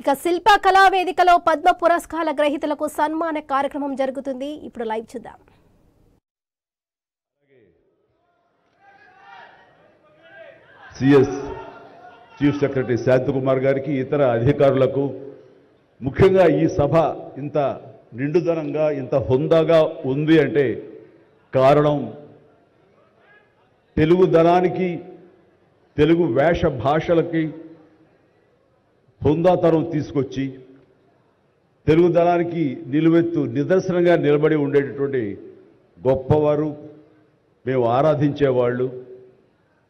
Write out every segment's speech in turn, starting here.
ఇక శిల్ప కళా వేదికలో పద్మ పురస్కార గ్రహీతలకు సన్మాన కార్యక్రమం జరుగుతుంది. ఇప్పుడు లైవ్ చూద్దాం. సిఎస్ చీఫ్ సెక్రటరీ శాంతకుమార్ గారికి, ఇతర అధికారులకు, ముఖ్యంగా ఈ సభ ఇంత నిండుదనంగా ఇంత హుందాగా ఉంది అంటే కారణం తెలుగుదనానికి, తెలుగు వేష భాషలకి హుందాతనం తీసుకొచ్చి తెలుగుదనానికి నిలువెత్తు నిదర్శనంగా నిలబడి ఉండేటటువంటి గొప్పవారు, మేము ఆరాధించేవాళ్ళు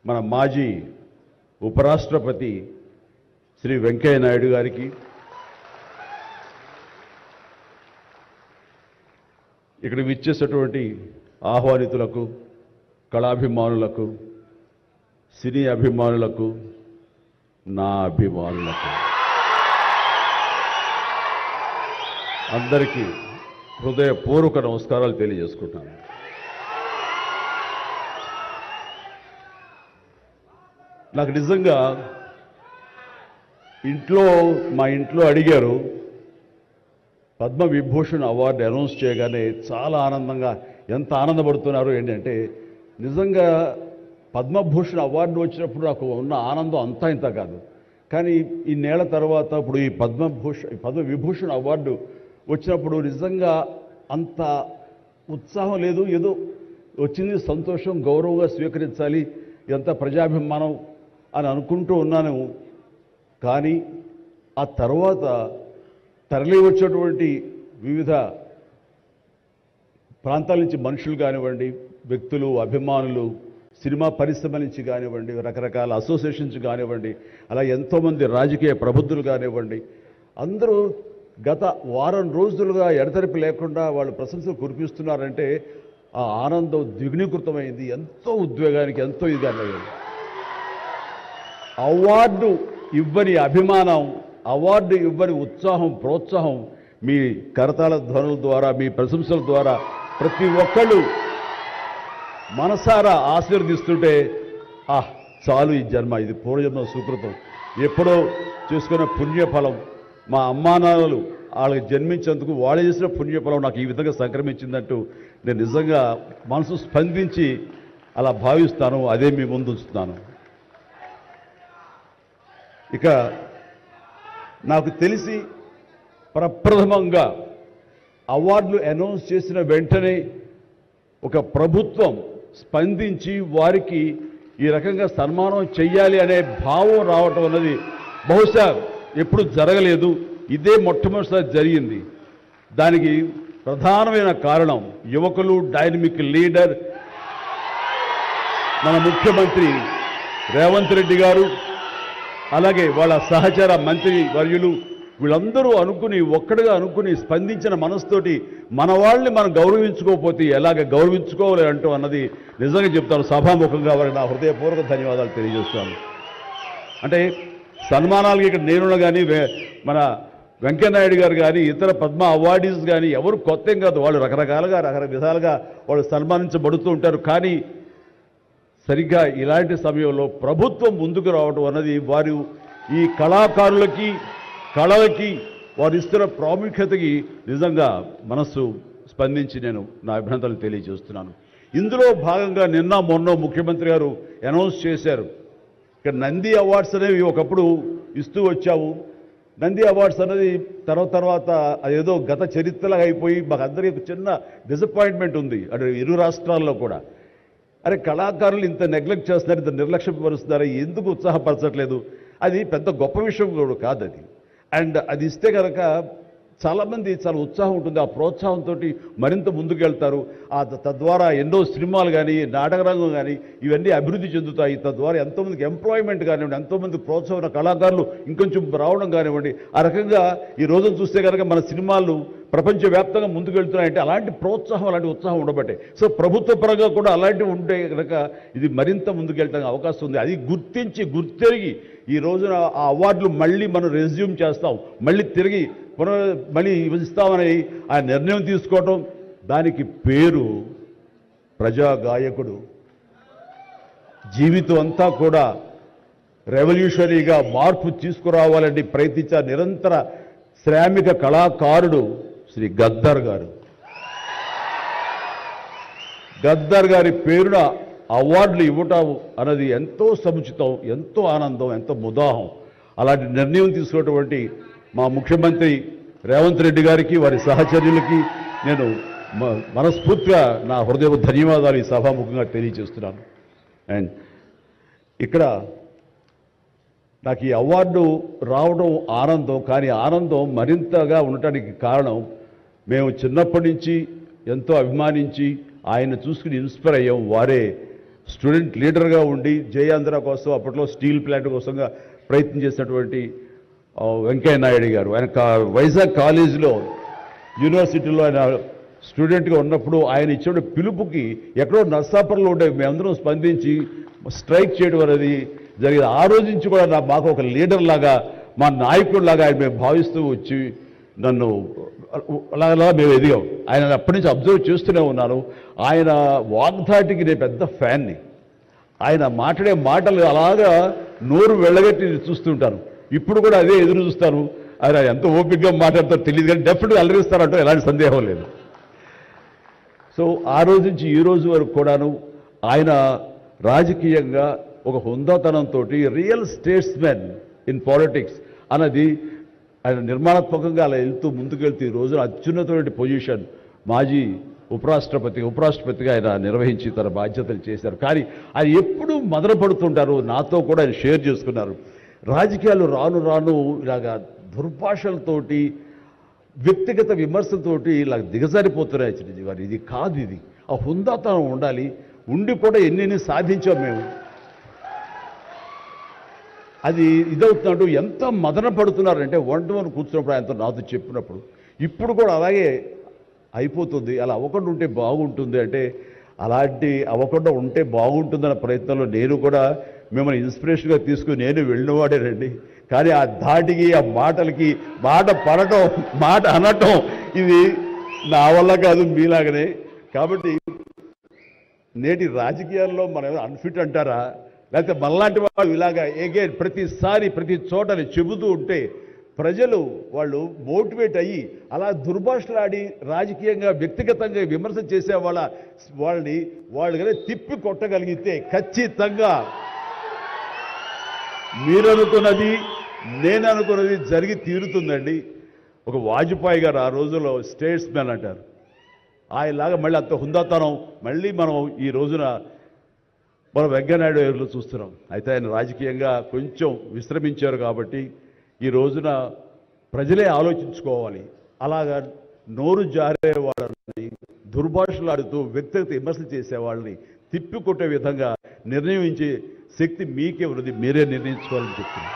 మన మాజీ ఉపరాష్ట్రపతి శ్రీ వెంకయ్య నాయుడు గారికి, ఇక్కడ విచ్చేసినటువంటి ఆహ్వానితులకు, కళాభిమానులకు, సినీ అభిమానులకు, నా అభిమానులకు అందరికీ హృదయపూర్వక నమస్కారాలు తెలియజేసుకుంటాను. నాకు నిజంగా మా ఇంట్లో అడిగారు, పద్మ విభూషణ్ అవార్డు అనౌన్స్ చేయగానే చాలా ఆనందంగా, ఎంత ఆనందపడుతున్నారు ఏంటంటే, నిజంగా పద్మభూషణ్ అవార్డు వచ్చినప్పుడు నాకు ఉన్న ఆనందం అంతా ఇంత కాదు. కానీ ఇన్నేళ్ల తర్వాత ఇప్పుడు ఈ పద్మ విభూషణ్ అవార్డు వచ్చినప్పుడు నిజంగా అంత ఉత్సాహం లేదు. ఏదో వచ్చింది, సంతోషం, గౌరవంగా స్వీకరించాలి, ఎంత ప్రజాభిమానం అని అనుకుంటూ ఉన్నాను. కానీ ఆ తర్వాత తరలి వచ్చేటువంటి వివిధ ప్రాంతాల నుంచి మనుషులు కానివ్వండి, వ్యక్తులు, అభిమానులు, సినిమా పరిశ్రమ నుంచి కానివ్వండి, రకరకాల అసోసియేషన్స్ కానివ్వండి, అలా ఎంతోమంది రాజకీయ ప్రబుద్ధులు కానివ్వండి, అందరూ గత వారం రోజులుగా ఎడతెరిపి లేకుండా వాళ్ళు ప్రశంసలు కురిపిస్తున్నారంటే ఆ ఆనందం ద్విగుణీకృతమైంది. ఎంతో ఉద్వేగానికి, ఎంతో ఇదిగా అయ్యింది. అవార్డు ఇవ్వని అభిమానం, అవార్డు ఇవ్వని ఉత్సాహం, ప్రోత్సాహం మీ కరతాళ ధ్వనుల ద్వారా, మీ ప్రశంసల ద్వారా ప్రతి ఒక్కళ్ళు మనసారా ఆశీర్వదిస్తుంటే, చాలు ఈ జన్మ, ఇది పూర్వజన్మ సుకృతం, ఎప్పుడో చేసుకున్న పుణ్యఫలం, మా అమ్మానాన్నలు వాళ్ళకి జన్మించేందుకు వాళ్ళు చేసిన పుణ్యఫలం నాకు ఈ విధంగా సంక్రమించిందంటూ నేను నిజంగా మనసు స్పందించి అలా భావిస్తాను. అదే మీ ముందు ఉంచుతున్నాను. ఇక నాకు తెలిసి ప్రప్రథమంగా అవార్డులు అనౌన్స్ చేసిన వెంటనే ఒక ప్రభుత్వం స్పందించి వారికి ఈ రకంగా సన్మానం చెయ్యాలి అనే భావం రావటం అన్నది బహుశా ఎప్పుడు జరగలేదు. ఇదే మొట్టమొదటిసారి జరిగింది. దానికి ప్రధానమైన కారణం యువకులు, డైనమిక్ లీడర్ మన ముఖ్యమంత్రి రేవంత్ రెడ్డి గారు, అలాగే వాళ్ళ సహచర మంత్రి వర్యులు, వీళ్ళందరూ ఒక్కడిగా అనుకుని స్పందించిన మనసుతోటి మన వాళ్ళని మనం గౌరవించుకోకపోతే ఎలాగ గౌరవించుకోవాలి అంటూ అన్నది నిజంగా చెప్తాను. సభాముఖంగా వారికి నా హృదయపూర్వక ధన్యవాదాలు తెలియజేస్తాను. అంటే సన్మానాలకి ఇక్కడ నేను కానీ, మన వెంకయ్యనాయుడు గారు కానీ, ఇతర పద్మ అవార్డీస్ కానీ ఎవరు కొత్త ఏం కాదు. వాళ్ళు రకరకాలుగా విధాలుగా వాళ్ళు సన్మానించబడుతూ ఉంటారు. కానీ సరిగ్గా ఇలాంటి సమయంలో ప్రభుత్వం ముందుకు రావడం అన్నది వారు ఈ కళాకారులకి, కళలకి వారు ఇస్తున్న ప్రాముఖ్యతకి నిజంగా మనస్సు స్పందించి నేను నా అభినందనలు తెలియజేస్తున్నాను. ఇందులో భాగంగా నిన్న మొన్న ముఖ్యమంత్రి గారు అనౌన్స్ చేశారు, ఇక్కడ నంది అవార్డ్స్ అనేవి ఒకప్పుడు ఇస్తూ వచ్చాము. నంది అవార్డ్స్ అనేది తర్వాత అదేదో గత చరిత్రలాగా అయిపోయి మాకు అందరికీ చిన్న డిసప్పాయింట్మెంట్ ఉంది అంటే ఇరు రాష్ట్రాల్లో కూడా. అరే, కళాకారులు ఇంత నెగ్లెక్ట్ చేస్తున్నారు, ఇంత నిర్లక్ష్యపరుస్తున్నారు, ఎందుకు ఉత్సాహపరచట్లేదు? అది పెద్ద గొప్ప విషయం కూడా కాదు అది. అండ్ అది ఇస్తే కనుక చాలామంది చాలా ఉత్సాహం ఉంటుంది. ఆ ప్రోత్సాహంతో మరింత ముందుకెళ్తారు. తద్వారా ఎన్నో సినిమాలు కానీ, నాటకరంగం కానీ ఇవన్నీ అభివృద్ధి చెందుతాయి. తద్వారా ఎంతోమందికి ఎంప్లాయ్మెంట్ కానివ్వండి, ఎంతోమంది ప్రోత్సాహం కళాకారులు ఇంకొంచెం రావడం కానివ్వండి. ఆ రకంగా ఈ రోజున చూస్తే కనుక మన సినిమాలు ప్రపంచవ్యాప్తంగా ముందుకెళ్తున్నాయంటే అలాంటి ప్రోత్సాహం, అలాంటి ఉత్సాహం ఉండబట్టే. సో ప్రభుత్వ పరంగా కూడా అలాంటివి ఉంటే కనుక ఇది మరింత ముందుకెళ్ళడానికి అవకాశం ఉంది. అది గుర్తెరిగి ఈ రోజున ఆ అవార్డులు మళ్ళీ మనం రెజ్యూమ్ చేస్తాం, మళ్ళీ తిరిగి మళ్ళీ ఇస్తామని ఆ నిర్ణయం తీసుకోవటం, దానికి పేరు ప్రజాగాయకుడు. జీవితం అంతా కూడా రెవల్యూషనరీగా మార్పు తీసుకురావాలని ప్రయత్నించే నిరంతర శ్రామిక కళాకారుడు శ్రీ గద్దర్ గారు. గద్దర్ గారి పేరున అవార్డులు ఇవ్వటం అన్నది ఎంతో సముచితం, ఎంతో ఆనందం, ఎంతో ముదాహం. అలాంటి నిర్ణయం తీసుకున్నటువంటి మా ముఖ్యమంత్రి రేవంత్ రెడ్డి గారికి, వారి సహచర్యులకి నేను మనస్ఫూర్తిగా నా హృదయ ధన్యవాదాలు ఈ సభాముఖంగా తెలియజేస్తున్నాను. అండ్ ఇక్కడ నాకు ఈ అవార్డు రావడం ఆనందం, కానీ ఆనందం మరింతగా ఉండటానికి కారణం మేము చిన్నప్పటి నుంచి ఎంతో అభిమానించి ఆయన చూసుకుని ఇన్స్పైర్ అయ్యాం. వారే స్టూడెంట్ లీడర్గా ఉండి జయాంధ్ర కోసం అప్పట్లో స్టీల్ ప్లాంట్ కోసంగా ప్రయత్నం చేసినటువంటి వెంకయ్య నాయుడు గారు. ఆయన వైజాగ్ కాలేజీలో యూనివర్సిటీలో ఆయన స్టూడెంట్గా ఉన్నప్పుడు ఆయన ఇచ్చిన పిలుపుకి ఎక్కడో నర్సాపురంలో ఉండే మేమందరం స్పందించి స్ట్రైక్ చేయడం అనేది జరిగింది. ఆ రోజు నుంచి కూడా మాకు ఒక లీడర్ లాగా, మా నాయకుడిలాగా ఆయన మేము భావిస్తూ వచ్చి నన్ను అలాగలా మేము ఎదిగాం. ఆయన అప్పటి నుంచి అబ్జర్వ్ చేస్తూనే ఉన్నాను. ఆయన వాగ్ధాటికి నేను పెద్ద ఫ్యాన్ని. ఆయన మాట్లాడే మాటలు అలాగా నోరు వెళ్ళగట్టి చూస్తుంటాను. ఇప్పుడు కూడా అదే ఎదురు చూస్తాను. ఆయన ఎంత ఓపికగా మాట్లాడతారో తెలియదు, కానీ డెఫినెట్గా అలరిస్తారంటే ఎలాంటి సందేహం లేదు. సో ఆ రోజు నుంచి ఈ రోజు వరకు కూడాను ఆయన రాజకీయంగా ఒక హుందాతనంతో రియల్ స్టేట్స్మెన్ ఇన్ పాలిటిక్స్ అన్నది ఆయన నిర్మాణాత్మకంగా అలా ముందుకు వెళ్తూ ఈ రోజున అత్యున్నతమైన పొజిషన్ మాజీ ఉపరాష్ట్రపతిగా ఆయన నిర్వహించి తన బాధ్యతలు చేశారు. కానీ ఆయన ఎప్పుడూ మదనపడుతుంటారు. నాతో కూడా ఆయన షేర్ చేసుకున్నారు. రాజకీయాలు రాను రాను ఇలాగా దుర్భాషలతోటి, వ్యక్తిగత విమర్శలతోటి ఇలా దిగజారిపోతున్నాయి చిరంజీవి గారు. ఇది కాదు, ఇది ఆ హుందాతనం ఉండాలి. ఉండి కూడా ఎన్ని సాధించాం మేము. అది ఇదవుతున్నట్టు ఎంత మదన పడుతున్నారంటే వన్ కూర్చున్నప్పుడు ఆయనతో నాతో చెప్పినప్పుడు ఇప్పుడు కూడా అలాగే అయిపోతుంది. అలా అవ్వకుండా ఉంటే బాగుంటుంది అంటే, అలాంటి అవ్వకుండా ఉంటే బాగుంటుందన్న ప్రయత్నంలో నేను కూడా మిమ్మల్ని ఇన్స్పిరేషన్గా తీసుకుని నేను వెళ్ళినవాడేనండి. కానీ ఆ ధాటికి, ఆ మాటలకి, మాట పడటం, మాట అనటం ఇది నా వల్ల కాదు, మీలాగనే. కాబట్టి నేటి రాజకీయాల్లో మనం అన్ఫిట్ అంటారా, లేకపోతే మనలాంటి వాళ్ళు ఇలాగా ఎగైన్ ప్రతిసారి ప్రతి చోటని చెబుతూ ఉంటే ప్రజలు వాళ్ళు మోటివేట్ అయ్యి అలా దుర్భాషలాడి రాజకీయంగా వ్యక్తిగతంగా విమర్శ చేసే వాళ్ళు కానీ తిప్పి కొట్టగలిగితే ఖచ్చితంగా మీరు అనుకున్నది, నేను అనుకున్నది జరిగి తీరుతుందండి. ఒక వాజ్పేయి గారు ఆ రోజుల్లో స్టేట్స్ మ్యాన్ అంటారు. ఆయనలాగా మళ్ళీ అంత హుందాతనం మళ్ళీ మనం ఈ రోజున మనం వెంకయ్యనాయుడు గారిలో చూస్తున్నాం. అయితే ఆయన రాజకీయంగా కొంచెం విశ్రమించారు కాబట్టి ఈ రోజున ప్రజలే ఆలోచించుకోవాలి. అలాగా నోరు జారే వాళ్ళని, దుర్భాషలాడుతూ వ్యక్తిగత విమర్శలు చేసేవాళ్ళని తిప్పికొట్టే విధంగా నిర్ణయించే శక్తి మీకే ఉన్నది, మీరే నిర్ణయించుకోవాలని చెప్తున్నాను.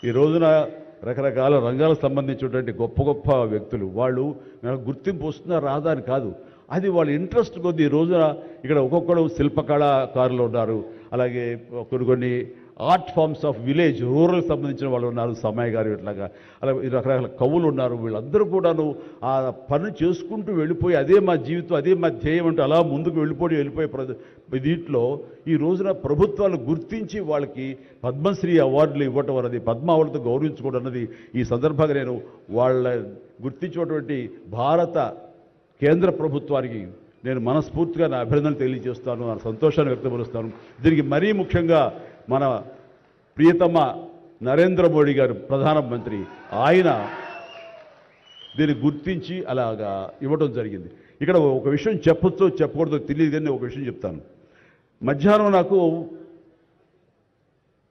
ఈ రోజున రకరకాల రంగాలకు సంబంధించినటువంటి గొప్ప గొప్ప వ్యక్తులు వాళ్ళు గుర్తింపు వస్తుందా రాదా అని కాదు, అది వాళ్ళ ఇంట్రెస్ట్ కొద్ది. ఈ రోజున ఇక్కడ ఒక్కొక్కరు శిల్పకళాకారులు ఉన్నారు, అలాగే కొన్ని ఆర్ట్ ఫార్మ్స్ ఆఫ్ విలేజ్ రూరల్కి సంబంధించిన వాళ్ళు ఉన్నారు, సమయ గారు ఇట్లాగా అలాగే రకరకాల కవులు ఉన్నారు. వీళ్ళందరూ కూడాను ఆ పని చేసుకుంటూ వెళ్ళిపోయి అదే మా జీవితం, అదే మా ధ్యేయం అంటూ అలా ముందుకు వెళ్ళిపోయే దీంట్లో ఈ రోజున ప్రభుత్వాలు గుర్తించి వాళ్ళకి పద్మశ్రీ అవార్డులు ఇవ్వటం అన్నది, పద్మ అవార్డుతో గౌరవించుకోవడం అన్నది ఈ సందర్భంగా నేను వాళ్ళ గుర్తించినటువంటి భారత కేంద్ర ప్రభుత్వానికి నేను మనస్ఫూర్తిగా నా అభినందనలు తెలియజేస్తాను, నా సంతోషాన్ని వ్యక్తపరుస్తాను. దీనికి మరీ ముఖ్యంగా మన ప్రియతమ నరేంద్ర మోడీ గారు ప్రధానమంత్రి, ఆయన దీన్ని గుర్తించి అలాగా ఇవ్వడం జరిగింది. ఇక్కడ ఒక విషయం చెప్పొచ్చో చెప్పకూడదో తెలియదు, కానీ ఒక విషయం చెప్తాను. మధ్యాహ్నం నాకు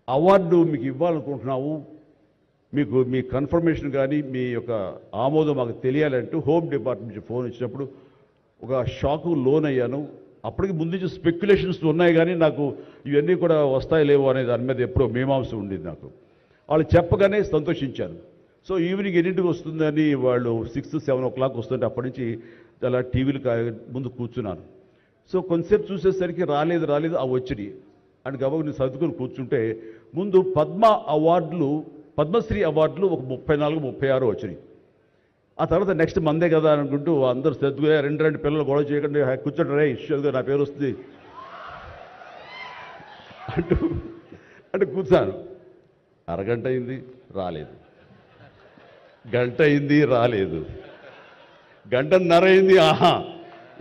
అవార్డు మీకు ఇవ్వాలనుకుంటున్నాము, మీకు మీ కన్ఫర్మేషన్ కానీ మీ యొక్క ఆమోదం మాకు తెలియాలంటూ హోమ్ డిపార్ట్మెంట్ నుంచి ఫోన్ ఇచ్చినప్పుడు ఒక షాకు లోన్ అయ్యాను. అప్పటికి ముందు నుంచి స్పెక్యులేషన్స్ ఉన్నాయి, కానీ నాకు ఇవన్నీ కూడా వస్తాయి లేవో అనే దాని మీద ఎప్పుడో మీమాంస ఉండింది నాకు. వాళ్ళు చెప్పగానే సంతోషించాను. సో ఈవినింగ్ ఎన్నింటికి వస్తుందని వాళ్ళు 6-7 o'clock వస్తుంటే అప్పటి నుంచి అలా టీవీలు ముందు కూర్చున్నాను. సో కొంతసేపు చూసేసరికి రాలేదు వచ్చినాయి అని గబగబా నేను సర్దుకొని కూర్చుంటే ముందు పద్మశ్రీ అవార్డులు ఒక 34-36 వచ్చినాయి. ఆ తర్వాత నెక్స్ట్ మందే కదా అనుకుంటూ అందరూ సర్దుగా రెండు పిల్లలు గొడవ చేయకుండా కూర్చోండి, రే ఇష్యూగా నా పేరు వస్తుంది. అంటూ అంటే కూర్చాను. అరగంట అయింది రాలేదు, గంట అయింది రాలేదు, గంటన్నర అయింది. ఆహా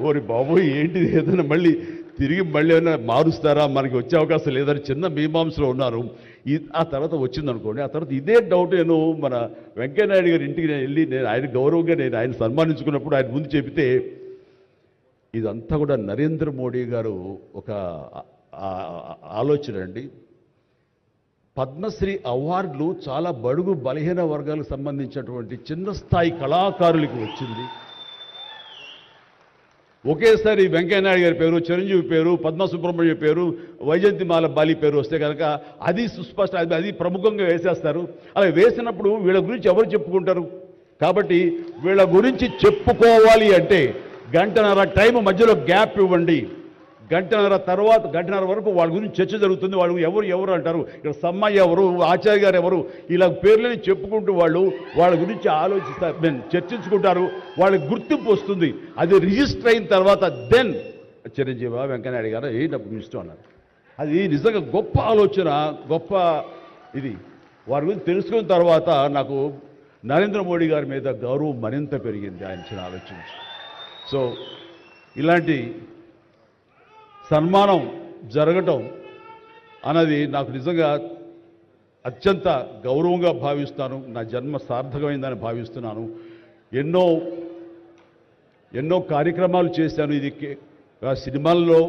ఓరి బాబోయ్ ఏంటిది, ఏదైనా మళ్ళీ తిరిగి మళ్ళీ ఏమైనా మారుస్తారా, మనకి వచ్చే అవకాశం లేదని చిన్న మీమాంసలో ఉన్నారు. ఆ తర్వాత వచ్చిందనుకోండి, ఆ తర్వాత ఇదే డౌట్ నేను మన వెంకయ్యనాయుడు గారి ఇంటికి నేను వెళ్ళి నేను ఆయన గౌరవంగా నేను ఆయన సన్మానించుకున్నప్పుడు ఆయన ముందు చెబితే ఇదంతా కూడా నరేంద్ర మోడీ గారు ఒక ఆలోచన అండి. పద్మశ్రీ అవార్డులు చాలా బడుగు బలహీన వర్గాలకు సంబంధించినటువంటి చిన్న స్థాయి కళాకారులకు వచ్చింది. ఒకేసారి వెంకయ్యనాయుడు గారి పేరు, చిరంజీవి పేరు, పద్మ సుబ్రహ్మణ్యం పేరు, వైజయంతిమాల బాలి పేరు వస్తే కనుక అది సుస్పష్ట, అది ప్రముఖంగా వేసేస్తారు. అలా వేసినప్పుడు వీళ్ళ గురించి ఎవరు చెప్పుకుంటారు? కాబట్టి వీళ్ళ గురించి చెప్పుకోవాలి అంటే గంటన్నర టైం మధ్యలో గ్యాప్ ఇవ్వండి. గంటన్నర తర్వాత గంటన్నర వరకు వాళ్ళ గురించి చర్చ జరుగుతుంది. వాళ్ళు ఎవరు అంటారు, ఇక్కడ సమ్మయ్య ఎవరు, ఆచార్య గారు ఎవరు, ఇలా పేర్లని చెప్పుకుంటూ వాళ్ళ గురించి ఆలోచిస్తారు, చర్చించుకుంటారు. వాళ్ళకి గుర్తింపు వస్తుంది. అది రిజిస్టర్ అయిన తర్వాత దెన్ చిరంజీవి వెంకయ్యనాయుడు గారు నాకు ఇష్టం అన్నారు. అది నిజంగా గొప్ప ఆలోచన, గొప్ప ఇది. వారి గురించి తెలుసుకున్న తర్వాత నాకు నరేంద్ర మోడీ గారి మీద గౌరవం మరింత పెరిగింది ఆయన చిన్న ఆలోచించి. సో ఇలాంటి సన్మానం జరగటం అన్నది నాకు నిజంగా అత్యంత గౌరవంగా భావిస్తాను. నా జన్మ సార్థకమైందని భావిస్తున్నాను. ఎన్నో కార్యక్రమాలు చేశాను. ఇది సినిమాల్లో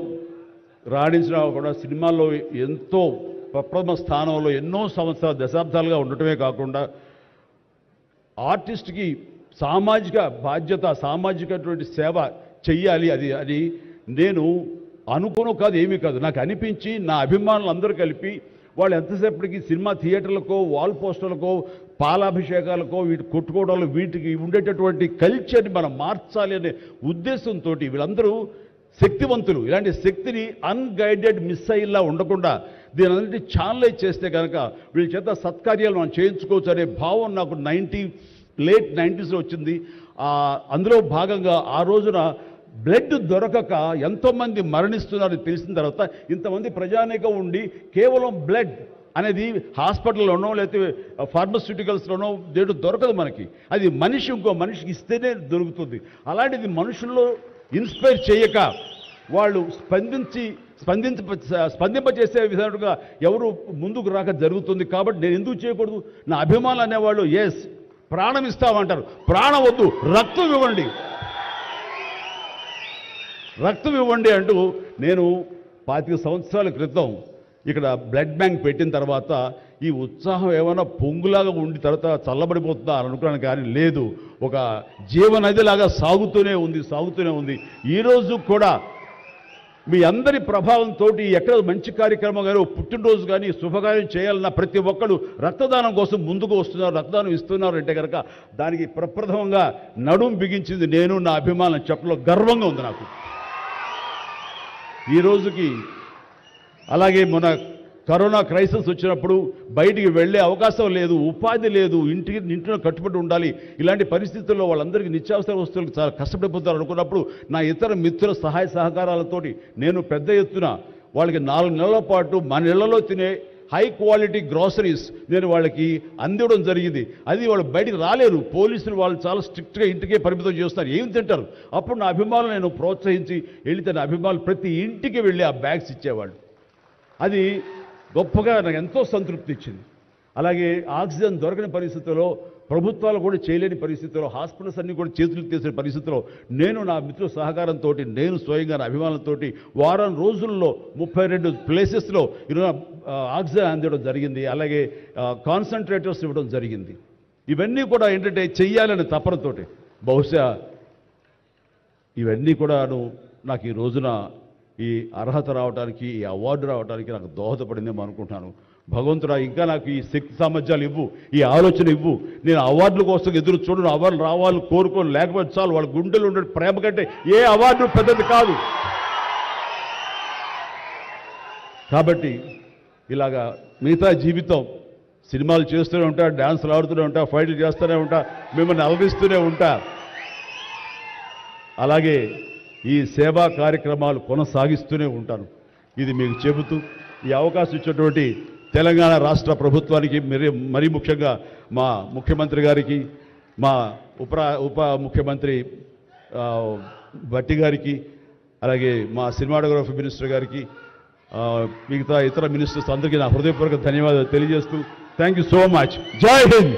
రాణించినా కూడా సినిమాల్లో ఎంతో ప్రప్రథమ స్థానంలో ఎన్నో సంవత్సరాలు దశాబ్దాలుగా ఉండటమే కాకుండా ఆర్టిస్ట్కి సామాజిక బాధ్యత, సామాజికటువంటి సేవ చెయ్యాలి. అది నేను అనుకోను కాదు, ఏమీ కాదు, నాకు అనిపించి నా అభిమానులు అందరూ కలిపి వాళ్ళు ఎంతసేపటికి సినిమా థియేటర్లకో వాల్ పోస్టర్లకో పాలాభిషేకాలకో వీటి కొట్టుకోవడాలు వీటికి ఉండేటటువంటి కల్చర్ని మనం మార్చాలి అనే ఉద్దేశంతో వీళ్ళందరూ శక్తివంతులు. ఇలాంటి శక్తిని అన్గైడెడ్ మిస్సైల్లా ఉండకుండా దీని అన్నింటి ఛానలైజ్ చేస్తే కనుక వీళ్ళ చేత సత్కార్యాలు మనం చేయించుకోవచ్చు అనే భావం నాకు లేట్ 90s వచ్చింది. అందులో భాగంగా ఆ రోజున బ్లడ్ దొరకక ఎంతోమంది మరణిస్తున్నారని తెలిసిన తర్వాత ఇంతమంది ప్రజానీకం ఉండి కేవలం బ్లడ్ అనేది హాస్పిటల్లోనో లేకపోతే ఫార్మస్యూటికల్స్లోనో దేడు దొరకదు మనకి. అది మనిషి ఇంకో మనిషికి ఇస్తేనే దొరుకుతుంది. అలాంటిది మనుషుల్లో ఇన్స్పైర్ చేయక వాళ్ళు స్పందింపచేసే విధంగా ఎవరు ముందుకు రాక జరుగుతుంది. కాబట్టి నేను ఎందుకు చేయకూడదు? నా అభిమానులు అనేవాళ్ళు ఎస్ ప్రాణం ఇస్తామంటారు. ప్రాణం వద్దు, రక్తం ఇవ్వండి, రక్తం ఇవ్వండి అంటూ నేను 25 సంవత్సరాల క్రితం ఇక్కడ బ్లడ్ బ్యాంక్ పెట్టిన తర్వాత ఈ ఉత్సాహం ఏమైనా పొంగులాగా ఉండి తర్వాత చల్లబడిపోతుందా అని అనుకున్నాను. కానీ లేదు, ఒక జీవనదిలాగా సాగుతూనే ఉంది. ఈరోజు కూడా మీ అందరి ప్రభావంతో ఎక్కడ మంచి కార్యక్రమం కానీ పుట్టినరోజు కానీ శుభకార్యం చేయాలన్న ప్రతి ఒక్కరు రక్తదానం కోసం ముందుకు వస్తున్నారు, రక్తదానం ఇస్తున్నారు అంటే కనుక దానికి ప్రప్రథమంగా నడుం బిగించింది నేను, నా అభిమానం చెప్పలో గర్వంగా ఉంది నాకు ఈ రోజుకి. అలాగే మన కరోనా క్రైసిస్ వచ్చినప్పుడు బయటికి వెళ్ళే అవకాశం లేదు, ఉపాధి లేదు, ఇంట్లో కట్టుబడి ఉండాలి. ఇలాంటి పరిస్థితుల్లో వాళ్ళందరికీ నిత్యావసర వస్తువులకు చాలా కష్టపడిపోతారు అనుకున్నప్పుడు నా ఇతర మిత్రుల సహాయ సహకారాలతోటి నేను పెద్ద ఎత్తున వాళ్ళకి 4 నెలల పాటు మన ఇళ్లలో తినే హై క్వాలిటీ గ్రాసరీస్ నేను వాళ్ళకి అందివ్వడం జరిగింది. అది వాళ్ళు బయటికి రాలేరు, పోలీసులు వాళ్ళు చాలా స్ట్రిక్ట్గా ఇంటికే పరిమితం చేస్తారు, ఏం తింటారు. అప్పుడు నా అభిమానులు నేను ప్రోత్సహించి వెళితే నా అభిమానులు ప్రతి ఇంటికి వెళ్ళి ఆ బ్యాగ్స్ ఇచ్చేవాళ్ళు. అది గొప్పగా నాకు ఎంతో సంతృప్తి ఇచ్చింది. అలాగే ఆక్సిజన్ దొరకని పరిస్థితుల్లో, ప్రభుత్వాలు కూడా చేయలేని పరిస్థితుల్లో, హాస్పిటల్స్ అన్నీ కూడా చేతులు తీసిన పరిస్థితుల్లో నేను నా మిత్రుల సహకారంతో నేను స్వయంగా నా అభిమానులతో వారం రోజుల్లో 32 ప్లేసెస్లో ఈరోజు ఆక్సిజన్ అందివ్వడం జరిగింది. అలాగే కాన్సన్ట్రేటర్స్ ఇవ్వడం జరిగింది. ఇవన్నీ కూడా ఏంటంటే చెయ్యాలనే తపనతోటి బహుశా ఇవన్నీ కూడాను నాకు ఈ రోజున ఈ అర్హత రావడానికి, ఈ అవార్డు రావడానికి నాకు దోహదపడిందేమో అనుకుంటున్నాను. భగవంతుడా ఇంకా నాకు ఈ శక్తి సామర్థ్యాలు ఇవ్వు, ఈ ఆలోచన ఇవ్వు. నేను అవార్డుల కోసం ఎదురు చూడను, అవార్డులు రావాలి కోరుకోను, లేకపోతే చాలు. వాళ్ళ గుండెలు ఉండే ప్రేమ కంటే ఏ అవార్డు పెద్దది కాదు. కాబట్టి ఇలాగా మిగతా జీవితం సినిమాలు చేస్తూనే ఉంటా, డ్యాన్సులు ఆడుతూనే ఉంటా, ఫైట్లు చేస్తూనే ఉంటా, మిమ్మల్ని అలరిస్తూనే ఉంటా. అలాగే ఈ సేవా కార్యక్రమాలు కొనసాగిస్తూనే ఉంటాను. ఇది మీకు చెబుతూ ఈ అవకాశం ఇచ్చినటువంటి తెలంగాణ రాష్ట్ర ప్రభుత్వానికి మరీ ముఖ్యంగా మా ముఖ్యమంత్రి గారికి, మా ఉప ముఖ్యమంత్రి భట్టి గారికి, అలాగే మా సినిమాటోగ్రఫీ మినిస్టర్ గారికి, మిగతా ఇతర మినిస్టర్స్ అందరికీ నా హృదయపూర్వక ధన్యవాదాలు తెలియజేస్తూ థ్యాంక్ యూ సో మచ్. జై హింద్.